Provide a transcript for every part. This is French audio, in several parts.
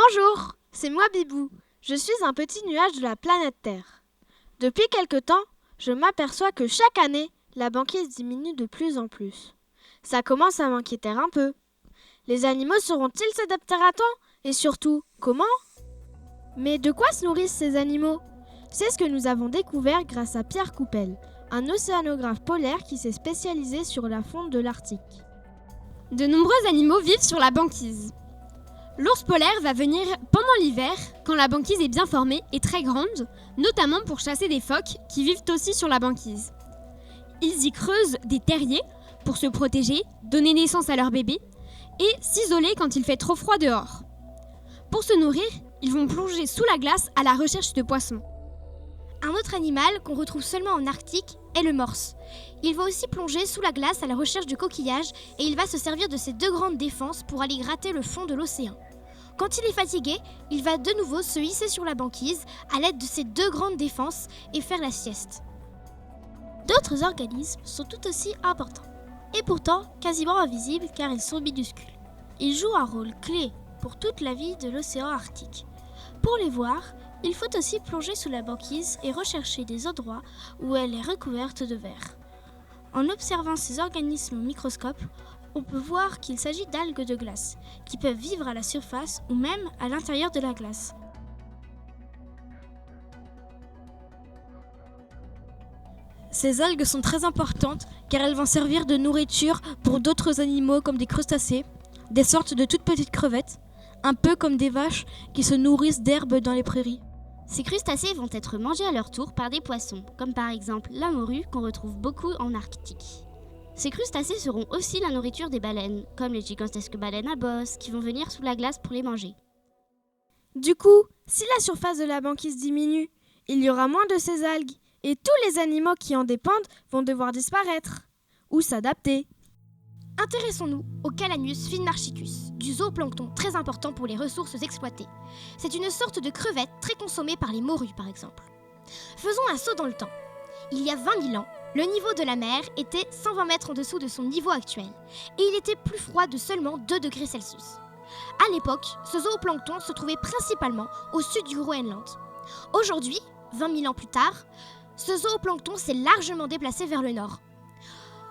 Bonjour, c'est moi Bibou. Je suis un petit nuage de la planète Terre. Depuis quelque temps, je m'aperçois que chaque année, la banquise diminue de plus en plus. Ça commence à m'inquiéter un peu. Les animaux sauront-ils s'adapter à temps? Et surtout, comment? Mais de quoi se nourrissent ces animaux? C'est ce que nous avons découvert grâce à Pierre Coupel, un océanographe polaire qui s'est spécialisé sur la fonte de l'Arctique. De nombreux animaux vivent sur la banquise. L'ours polaire va venir pendant l'hiver, quand la banquise est bien formée et très grande, notamment pour chasser des phoques qui vivent aussi sur la banquise. Ils y creusent des terriers pour se protéger, donner naissance à leurs bébés et s'isoler quand il fait trop froid dehors. Pour se nourrir, ils vont plonger sous la glace à la recherche de poissons. Un autre animal qu'on retrouve seulement en Arctique est le morse. Il va aussi plonger sous la glace à la recherche de coquillages et il va se servir de ses deux grandes défenses pour aller gratter le fond de l'océan. Quand il est fatigué, il va de nouveau se hisser sur la banquise à l'aide de ses deux grandes défenses et faire la sieste. D'autres organismes sont tout aussi importants, et pourtant quasiment invisibles car ils sont minuscules. Ils jouent un rôle clé pour toute la vie de l'océan Arctique. Pour les voir, il faut aussi plonger sous la banquise et rechercher des endroits où elle est recouverte de verre. En observant ces organismes au microscope, on peut voir qu'il s'agit d'algues de glace, qui peuvent vivre à la surface ou même à l'intérieur de la glace. Ces algues sont très importantes car elles vont servir de nourriture pour d'autres animaux comme des crustacés, des sortes de toutes petites crevettes, un peu comme des vaches qui se nourrissent d'herbes dans les prairies. Ces crustacés vont être mangés à leur tour par des poissons, comme par exemple la morue qu'on retrouve beaucoup en Arctique. Ces crustacés seront aussi la nourriture des baleines, comme les gigantesques baleines à bosse qui vont venir sous la glace pour les manger. Du coup, si la surface de la banquise diminue, il y aura moins de ces algues et tous les animaux qui en dépendent vont devoir disparaître ou s'adapter. Intéressons-nous au Calanus finmarchicus, du zooplancton très important pour les ressources exploitées. C'est une sorte de crevette très consommée par les morues par exemple. Faisons un saut dans le temps. Il y a 20 000 ans, le niveau de la mer était 120 mètres en dessous de son niveau actuel et il était plus froid de seulement 2 degrés Celsius. À l'époque, ce zooplancton se trouvait principalement au sud du Groenland. Aujourd'hui, 20 000 ans plus tard, ce zooplancton s'est largement déplacé vers le nord.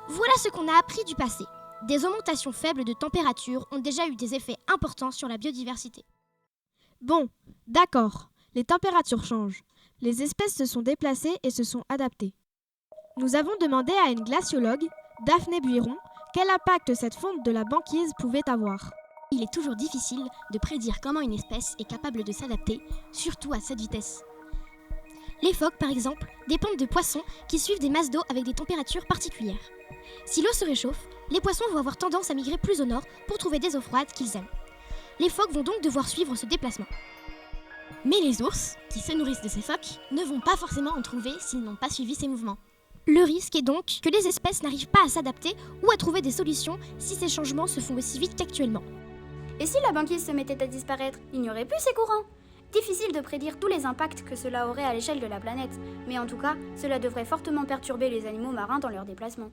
Voilà ce qu'on a appris du passé. Des augmentations faibles de température ont déjà eu des effets importants sur la biodiversité. Bon, d'accord, les températures changent. Les espèces se sont déplacées et se sont adaptées. Nous avons demandé à une glaciologue, Daphné Buiron, quel impact cette fonte de la banquise pouvait avoir. Il est toujours difficile de prédire comment une espèce est capable de s'adapter, surtout à cette vitesse. Les phoques, par exemple, dépendent de poissons qui suivent des masses d'eau avec des températures particulières. Si l'eau se réchauffe, les poissons vont avoir tendance à migrer plus au nord pour trouver des eaux froides qu'ils aiment. Les phoques vont donc devoir suivre ce déplacement. Mais les ours, qui se nourrissent de ces phoques, ne vont pas forcément en trouver s'ils n'ont pas suivi ces mouvements. Le risque est donc que les espèces n'arrivent pas à s'adapter ou à trouver des solutions si ces changements se font aussi vite qu'actuellement. Et si la banquise se mettait à disparaître, il n'y aurait plus ces courants? Difficile de prédire tous les impacts que cela aurait à l'échelle de la planète, mais en tout cas, cela devrait fortement perturber les animaux marins dans leur déplacement.